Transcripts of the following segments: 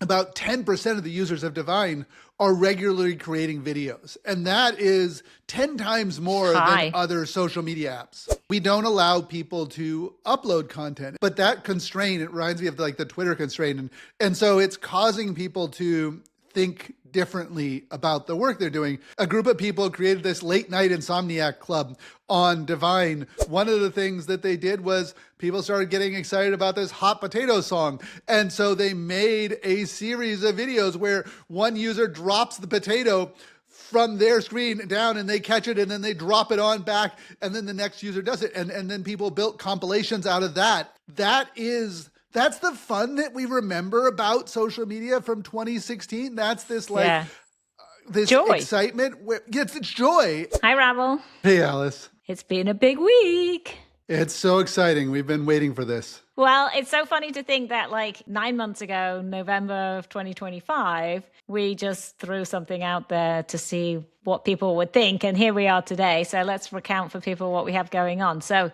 about 10% of the users of Divine are regularly creating videos. And that is 10 times more than other social media apps. We don't allow people to upload content, but that constraint, it reminds me of like the Twitter constraint. And so it's causing people to think differently about the work they're doing. A group of people created this late night insomniac club on Divine. One of the things that they did was people started getting excited about this hot potato song. And so they made a series of videos where one user drops the potato from their screen down and they catch it and then they drop it on back and then the next user does it. And then people built compilations out of that. That's the fun that we remember about social media from 2016. That's this this joy. Excitement. It's joy. Hi, Rabble. Hey, Alice. It's been a big week. It's so exciting. We've been waiting for this. Well, it's so funny to think that like 9 months ago, November of 2025, we just threw something out there to see what people would think. And here we are today. So let's recount for people what we have going on. So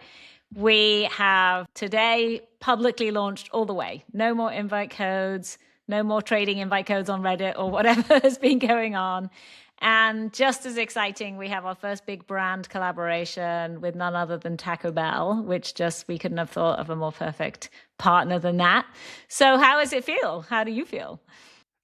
we have today publicly launched all the way. No more invite codes, no more trading invite codes on Reddit or whatever has been going on. And just as exciting, we have our first big brand collaboration with none other than Taco Bell, which just we couldn't have thought of a more perfect partner than that. So how does it feel? How do you feel?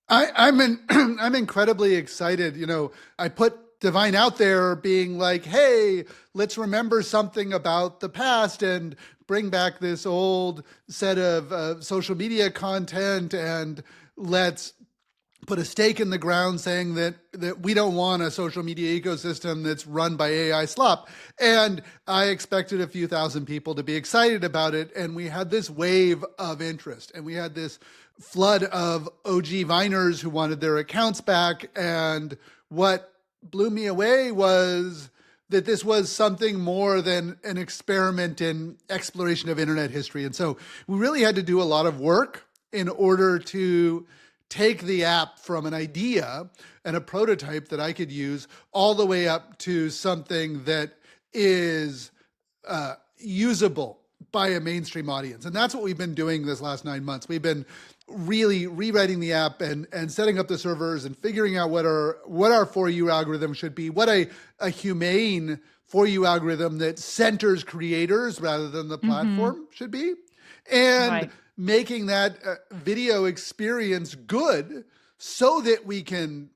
I'm incredibly excited. You know, I put Divine out there being like, hey, let's remember something about the past and bring back this old set of social media content, and let's put a stake in the ground saying that we don't want a social media ecosystem that's run by AI slop. And I expected a few thousand people to be excited about it. And we had this wave of interest, and we had this flood of OG Viners who wanted their accounts back. And what blew me away was that this was something more than an experiment in exploration of internet history. And so we really had to do a lot of work in order to take the app from an idea and a prototype that I could use all the way up to something that is usable by a mainstream audience. And that's what we've been doing this last 9 months. We've been really rewriting the app and setting up the servers and figuring out what our For You algorithm should be, what a humane For You algorithm that centers creators rather than the platform should be, and making that video experience good so that we can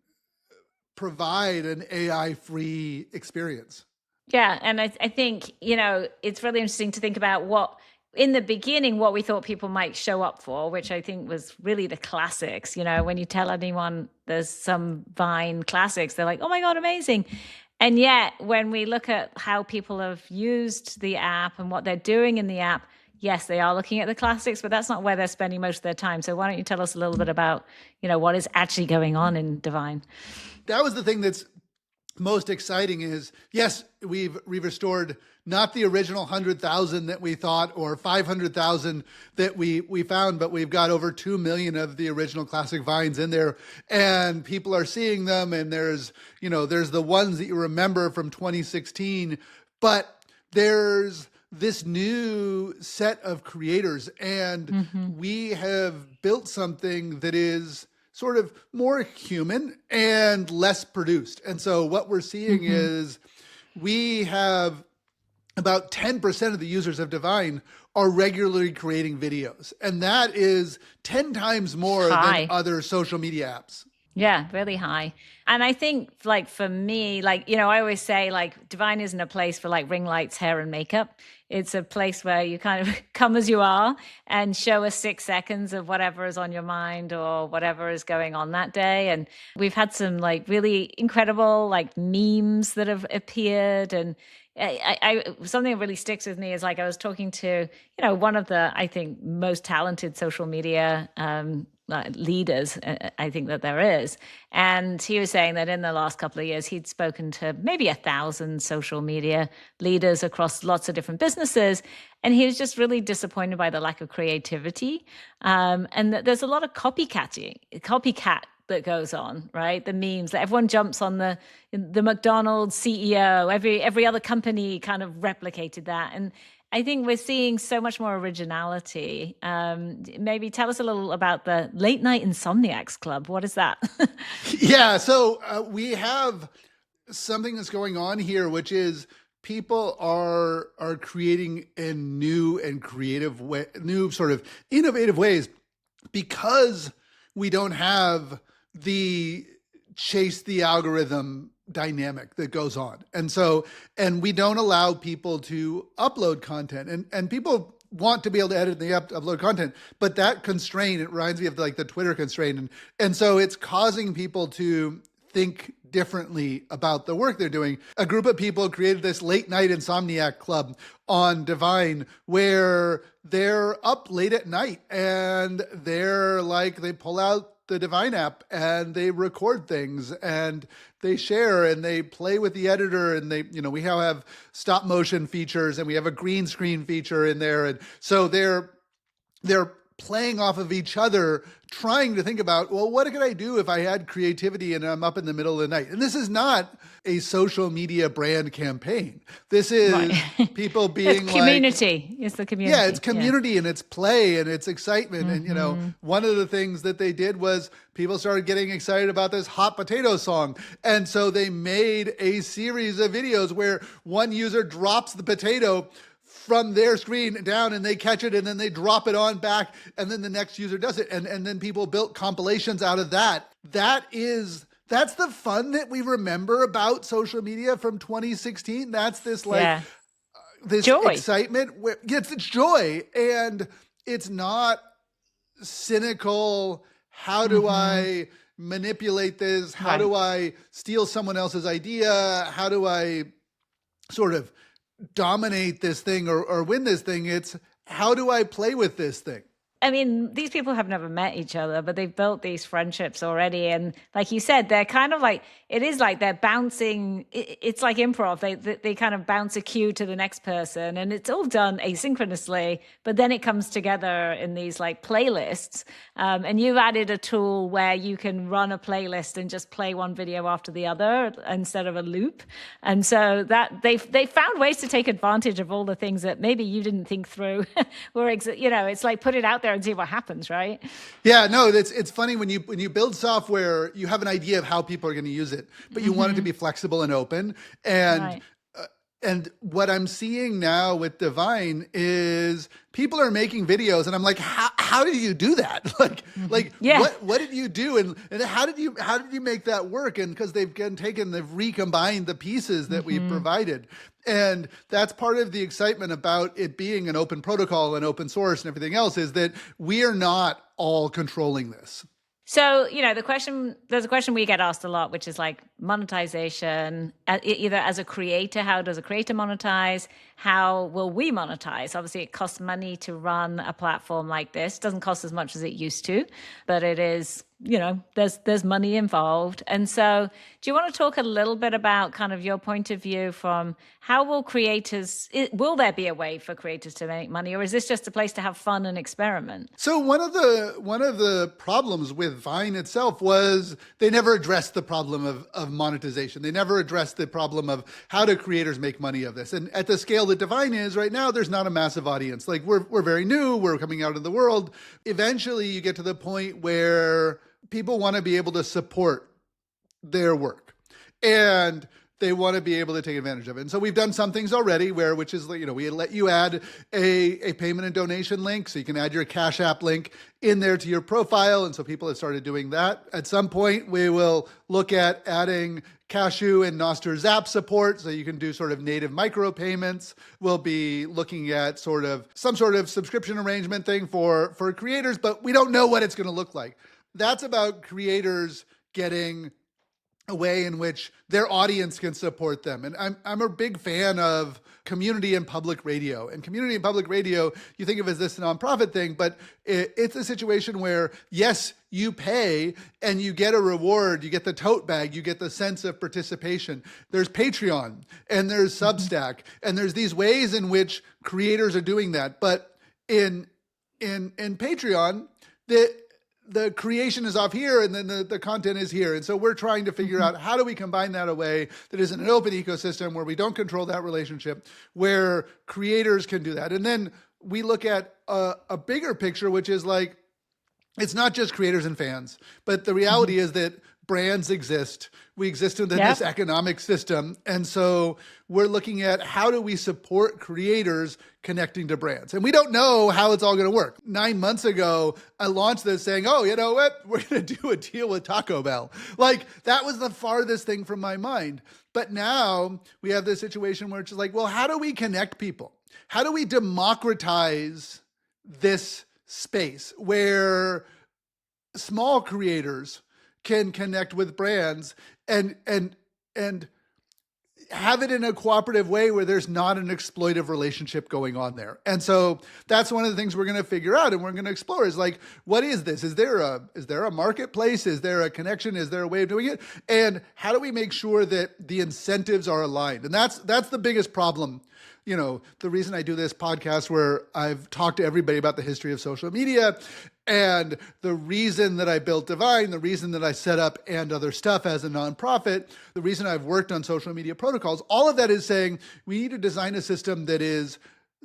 provide an AI-free experience. Yeah, and I think, you know, it's really interesting to think about what, in the beginning, what we thought people might show up for, which I think was really the classics. You know, when you tell anyone there's some Vine classics, they're like, oh my God, amazing. And yet, when we look at how people have used the app and what they're doing in the app, yes, they are looking at the classics, but that's not where they're spending most of their time. So why don't you tell us a little bit about, you know, what is actually going on in Divine? That was the thing that's most exciting is, yes, we've restored not the original 100,000 that we thought or 500,000 that we found, but we've got over 2 million of the original classic Vines in there, and people are seeing them. And there's the ones that you remember from 2016, but there's this new set of creators, and we have built something that is sort of more human and less produced. And so what we're seeing is we have about 10% of the users of Divine are regularly creating videos. And that is 10 times more than other social media apps. Yeah, really high. And I think, like, for me, like, you know, I always say, like, Divine isn't a place for like ring lights, hair and makeup. It's a place where you kind of come as you are and show us 6 seconds of whatever is on your mind or whatever is going on that day. And we've had some like really incredible like memes that have appeared. And I something that really sticks with me is like I was talking to, you know, one of the, I think, most talented social media leaders, I think that there is. And he was saying that in the last couple of years, he'd spoken to maybe 1,000 social media leaders across lots of different businesses. And he was just really disappointed by the lack of creativity. And that there's a lot of copycat that goes on, right? The memes that everyone jumps on the McDonald's CEO, every other company kind of replicated that. I think we're seeing so much more originality. Maybe tell us a little about the Late Night Insomniacs Club. What is that? Yeah, so we have something that's going on here, which is people are creating in new and creative way, new sort of innovative ways, because we don't have the chase the algorithm dynamic that goes on. And we don't allow people to upload content, and people want to be able to edit and upload content, but that constraint, it reminds me of like the Twitter constraint. And so it's causing people to think differently about the work they're doing. A group of people created this late night insomniac club on Divine where they're up late at night and they pull out the Divine app and they record things and they share and they play with the editor, and we now have stop motion features and we have a green screen feature in there. And so they're playing off of each other, trying to think about, well, what could I do if I had creativity and I'm up in the middle of the night? And this is not a social media brand campaign. This is right. People being it's community. It's the community. Yeah, it's community and it's play and it's excitement. Mm-hmm. And, one of the things that they did was people started getting excited about this hot potato song. And so they made a series of videos where one user drops the potato from their screen down and they catch it and then they drop it on back and then the next user does it. And then people built compilations out of that. That's the fun that we remember about social media from 2016. That's this this joy. Excitement. It's joy. And it's not cynical. How do I manipulate this? How do I steal someone else's idea? How do I sort of dominate this thing or win this thing? It's how do I play with this thing? I mean, these people have never met each other, but they've built these friendships already. And like you said, they're kind of like, it is like they're bouncing. It's like improv. They kind of bounce a cue to the next person, and it's all done asynchronously, but then it comes together in these like playlists. And you've added a tool where you can run a playlist and just play one video after the other instead of a loop. And so that they found ways to take advantage of all the things that maybe you didn't think through. It's like put it out there and see what happens, right? Yeah, no, it's funny when you build software, you have an idea of how people are going to use it, but you want it to be flexible and open. And right. And what I'm seeing now with Divine is people are making videos, and I'm like, how did you do that? What did you do, and how did you make that work? And because they've recombined the pieces that we've provided. And that's part of the excitement about it being an open protocol and open source and everything else, is that we are not all controlling this. So, there's a question we get asked a lot, which is like monetization, either as a creator, how does a creator monetize? How will we monetize? Obviously, it costs money to run a platform like this. It doesn't cost as much as it used to, but it is, there's money involved. And so do you want to talk a little bit about kind of your point of view from how will will there be a way for creators to make money, or is this just a place to have fun and experiment? So one of the problems with Vine itself was they never addressed the problem of monetization. They never addressed the problem of how do creators make money of this. And at the scale that Divine is right now, there's not a massive audience. Like we're very new, we're coming out of the world. Eventually you get to the point where people want to be able to support their work, and they want to be able to take advantage of it. And so we've done some things already which is, we let you add a payment and donation link. So you can add your Cash App link in there to your profile. And so people have started doing that. At some point, we will look at adding Cashew and Nostr Zap support, so you can do sort of native micropayments. We'll be looking at some sort of subscription arrangement thing for creators, but we don't know what it's going to look like. That's about creators getting a way in which their audience can support them. And I'm a big fan of community and public radio. And community and public radio, you think of as this nonprofit thing, but it's a situation where, yes, you pay and you get a reward, you get the tote bag, you get the sense of participation. There's Patreon and there's Substack, and there's these ways in which creators are doing that. But in Patreon, the creation is off here and then the content is here. And so we're trying to figure out how do we combine that a way that is in an open ecosystem where we don't control that relationship, where creators can do that. And then we look at a bigger picture, which is like, it's not just creators and fans, but the reality is that brands exist. We exist in this economic system. And so we're looking at how do we support creators connecting to brands? And we don't know how it's all going to work. 9 months ago, I launched this saying, oh, you know what? We're going to do a deal with Taco Bell. Like, that was the farthest thing from my mind. But now we have this situation where it's just like, well, how do we connect people? How do we democratize this space where small creators can connect with brands and have it in a cooperative way where there's not an exploitive relationship going on there? And so that's one of the things we're going to figure out and we're going to explore is like, what is this? Is there a marketplace? Is there a connection? Is there a way of doing it? And how do we make sure that the incentives are aligned? And that's the biggest problem. You know, the reason I do this podcast where I've talked to everybody about the history of social media and the reason that I built Divine, the reason that I set up and other stuff as a nonprofit, the reason I've worked on social media protocols, all of that is saying we need to design a system that is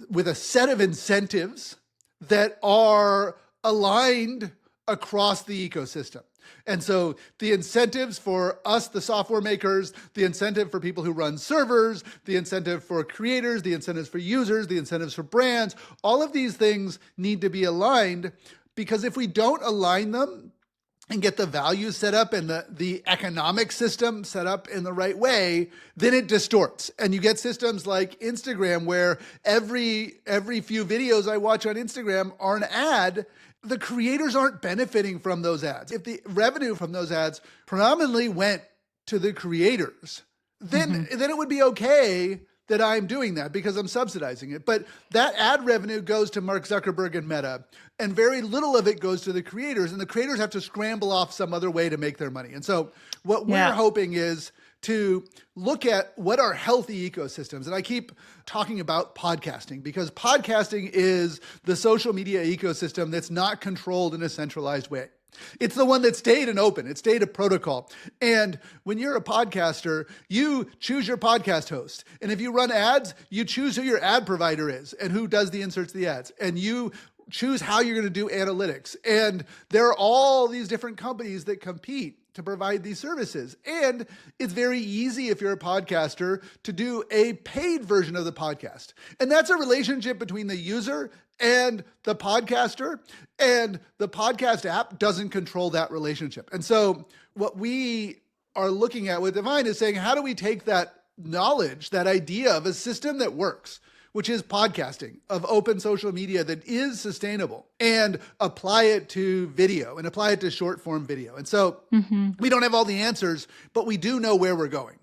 with a set of incentives that are aligned across the ecosystem. And so the incentives for us, the software makers, the incentive for people who run servers, the incentive for creators, the incentives for users, the incentives for brands, all of these things need to be aligned, because if we don't align them and get the values set up and the economic system set up in the right way, then it distorts. And you get systems like Instagram where every few videos I watch on Instagram are an ad. The creators aren't benefiting from those ads. If the revenue from those ads predominantly went to the creators, then it would be okay that I'm doing that because I'm subsidizing it. But that ad revenue goes to Mark Zuckerberg and Meta, and very little of it goes to the creators, and the creators have to scramble off some other way to make their money. And so what we're hoping is to look at what are healthy ecosystems. And I keep talking about podcasting because podcasting is the social media ecosystem that's not controlled in a centralized way. It's the one that stayed an open. It stayed a protocol. And when you're a podcaster, you choose your podcast host. And if you run ads, you choose who your ad provider is and who does the inserts of the ads. And you choose how you're going to do analytics. And there are all these different companies that compete to provide these services. And it's very easy if you're a podcaster to do a paid version of the podcast. And that's a relationship between the user and the podcaster, and the podcast app doesn't control that relationship. And so what we are looking at with Divine is saying, how do we take that knowledge, that idea of a system that works, which is podcasting, of open social media that is sustainable, and apply it to video and apply it to short form video. And so we don't have all the answers, but we do know where we're going.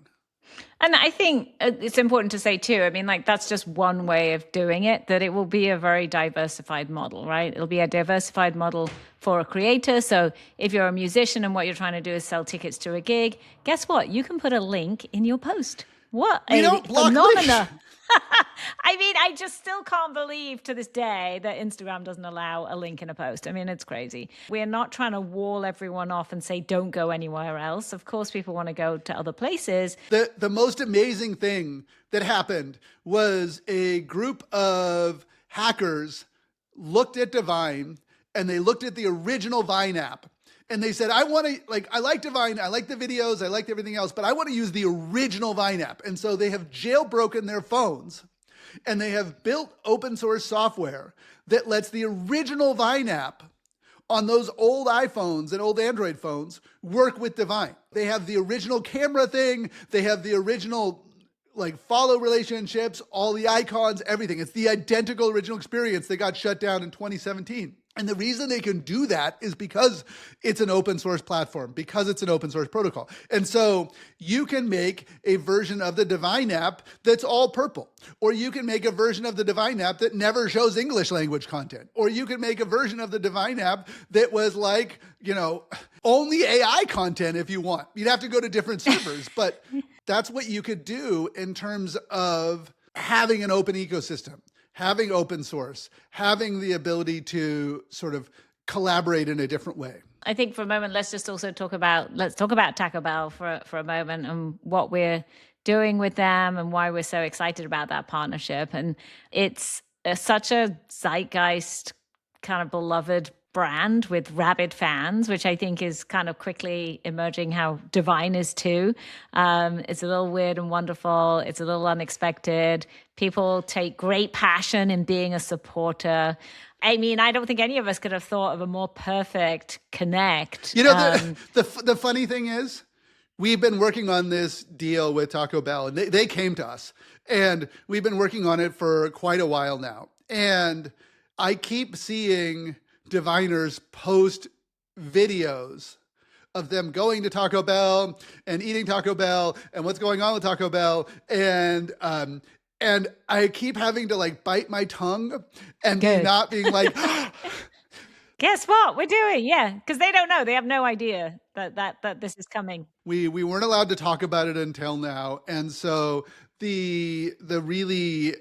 And I think it's important to say too, I mean, like that's just one way of doing it, that it will be a very diversified model, right? It'll be a diversified model for a creator. So if you're a musician and what you're trying to do is sell tickets to a gig, guess what? You can put a link in your post. What a phenomena. I mean, I just still can't believe to this day that Instagram doesn't allow a link in a post. I mean, it's crazy. We're not trying to wall everyone off and say, don't go anywhere else. Of course, people want to go to other places. The most amazing thing that happened was a group of hackers looked at Divine and they looked at the original Vine app. And they said, I like Divine, I like the videos, I liked everything else, but I want to use the original Vine app. And so they have jailbroken their phones and they have built open source software that lets the original Vine app on those old iPhones and old Android phones work with Divine. They have the original camera thing, they have the original follow relationships, all the icons, everything. It's the identical original experience that got shut down in 2017. And the reason they can do that is because it's an open source platform, because it's an open source protocol. And so you can make a version of the Divine app that's all purple, or you can make a version of the Divine app that never shows English language content, or you can make a version of the Divine app that was only AI content if you want. You'd have to go to different servers, but that's what you could do in terms of having an open ecosystem, having open source, having the ability to sort of collaborate in a different way. I think for a moment, let's talk about Taco Bell for a moment and what we're doing with them and why we're so excited about that partnership. And it's such a zeitgeist kind of beloved brand with rabid fans, which I think is kind of quickly emerging how Divine is too. It's a little weird and wonderful. It's a little unexpected. People take great passion in being a supporter. I mean, I don't think any of us could have thought of a more perfect connect. You know, the funny thing is, we've been working on this deal with Taco Bell, and they came to us, and we've been working on it for quite a while now. And I keep seeing diviners post videos of them going to Taco Bell and eating Taco Bell and what's going on with Taco Bell. And I keep having to like bite my tongue and not being like, guess what we're doing? Yeah, because they don't know. They have no idea that this is coming. We weren't allowed to talk about it until now. And so the really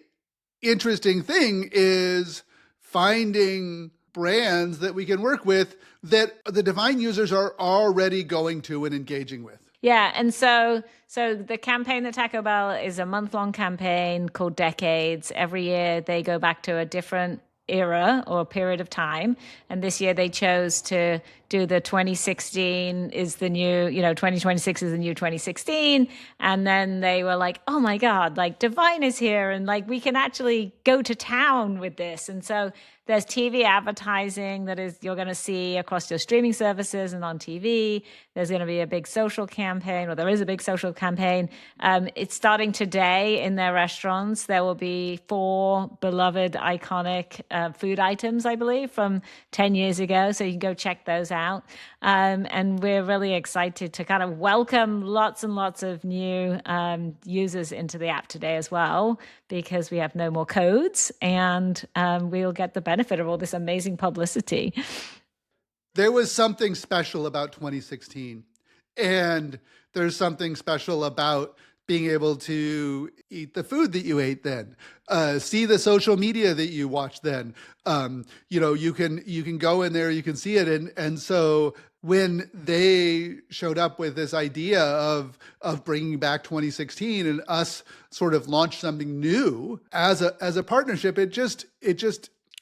interesting thing is finding brands that we can work with that the Divine users are already going to and engaging with. Yeah, and so the campaign at Taco Bell is a month-long campaign called Decades. Every year they go back to a different era or period of time. And this year they chose to do the 2016 is the new, 2026 is the new 2016. And then they were like, oh my God, like Divine is here and like we can actually go to town with this. And so there's TV advertising that is you're going to see across your streaming services and on TV. There's going to be a big social campaign, or there is a big social campaign. It's starting today in their restaurants. There will be 4 beloved, iconic food items, I believe, from 10 years ago. So you can go check those out. And we're really excited to kind of welcome lots and lots of new users into the app today as well, because we have no more codes and we'll get the benefit of all this amazing publicity. There was something special about 2016, and there's something special about being able to eat the food that you ate then, see the social media that you watched then. You can go in there, you can see it, and so when they showed up with this idea of bringing back 2016 and us sort of launch something new as a partnership, it just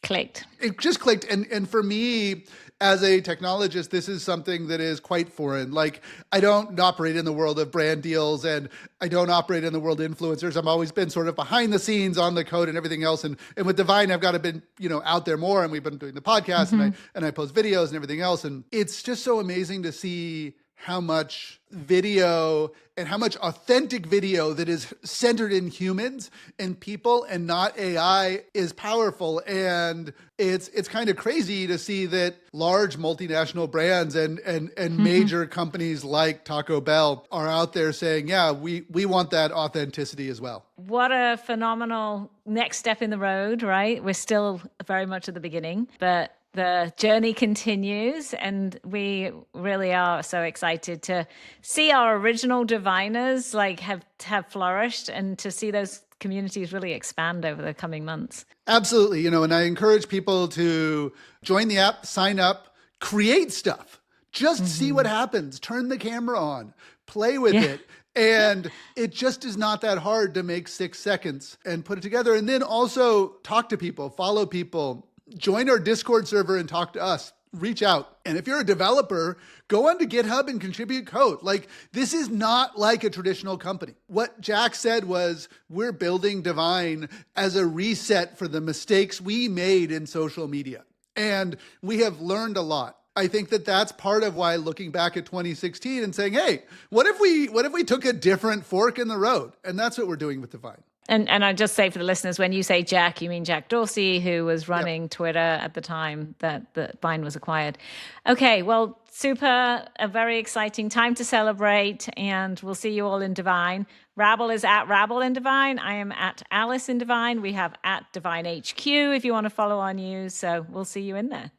clicked. It just clicked. And for me, as a technologist, this is something that is quite foreign. Like, I don't operate in the world of brand deals and I don't operate in the world of influencers. I've always been sort of behind the scenes on the code and everything else. And with Divine, I've got to been, out there more, and we've been doing the podcast and I post videos and everything else. And it's just so amazing to see how much video and how much authentic video that is centered in humans and people and not AI is powerful. And it's kind of crazy to see that large multinational brands and major companies like Taco Bell are out there saying, yeah, we want that authenticity as well. What a phenomenal next step in the road, right? We're still very much at the beginning, but the journey continues, and we really are so excited to see our original diviners like have flourished and to see those communities really expand over the coming months. Absolutely. And I encourage people to join the app, sign up, create stuff, just see what happens, turn the camera on, play with it. And it just is not that hard to make 6 seconds and put it together. And then also talk to people, follow people, join our Discord server and talk to us. Reach out. And if you're a developer, go onto GitHub and contribute code. Like, this is not like a traditional company. What Jack said was, we're building Divine as a reset for the mistakes we made in social media. And we have learned a lot. I think that that's part of why looking back at 2016 and saying, hey, what if we took a different fork in the road? And that's what we're doing with Divine. And I just say for the listeners, when you say Jack, you mean Jack Dorsey, who was running Twitter at the time that Vine was acquired. Okay, well, a very exciting time to celebrate, and we'll see you all in Divine. Rabble is at Rabble in Divine. I am at Alice in Divine. We have at Divine HQ if you want to follow our news. So we'll see you in there.